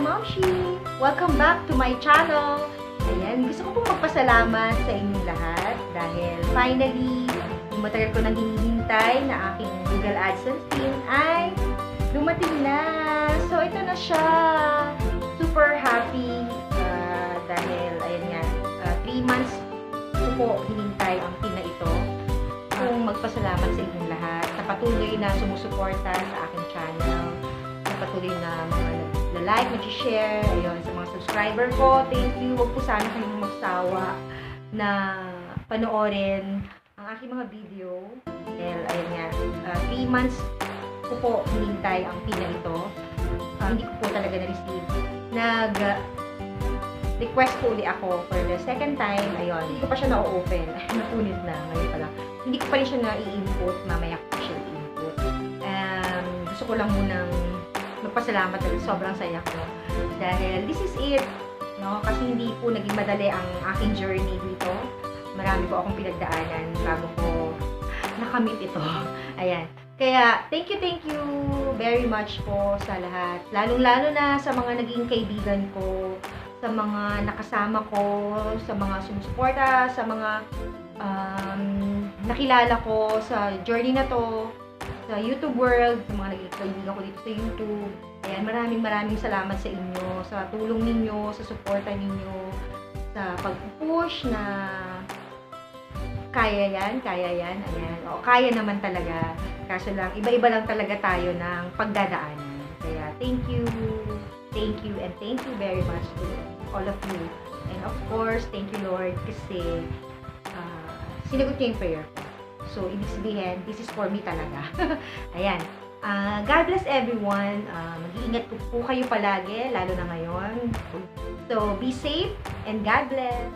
Mamshi! Welcome back to my channel! Ayan, gusto ko pong magpasalamat sa inyong lahat dahil finally, yung matagal ko nang hinihintay na aking Google AdSense pin ay dumating na! So, ito na siya! Super happy dahil, ayan nga, 3 months ko po hinintay ang pin na ito. Kung magpasalamat sa inyong lahat sa patuloy na sumusuporta sa aking channel, sa patuloy na mga like, mag-share, ayun, sa mga subscriber ko, thank you. Huwag po sana kayong magsawa na panoorin ang aking mga video. Dahil, ayun nga, 3 months ko po hinintay ang pin na ito. Hindi ko po talaga na-receive. Nag-request po uli ako for the second time. Ayun, hindi ko pa siya na-open. Napunit na, ngayon pa lang. Hindi ko pa rin siya na-i-input. Mamaya ko siya i-input. Gusto ko lang munang magpasalamat dahil sobrang saya ko. Dahil this is it. No? Kasi hindi po naging madali ang aking journey dito. Marami po akong pinagdaanan bago ko nakamit ito. Ayan. Kaya, thank you very much po sa lahat. Lalong-lalo na sa mga naging kaibigan ko, sa mga nakasama ko, sa mga sumusuporta, sa mga nakilala ko sa journey na to, sa YouTube world, sa mga naging kaibigan ko dito sa YouTube. Ayan, maraming salamat sa inyo, sa tulong ninyo, sa suporta ninyo, sa pag-push na kaya yan, ayan. O, kaya naman talaga. Kaso lang, iba-iba lang talaga tayo ng pagdadaanan. Kaya, thank you, and thank you very much to all of you. And of course, thank you Lord, kasi sinagot niyo yung prayer ko. So, ibig sabihin, this is for me talaga. Ayan. God bless everyone. Mag-iingat po kayo palagi, lalo na ngayon. So, be safe and God bless.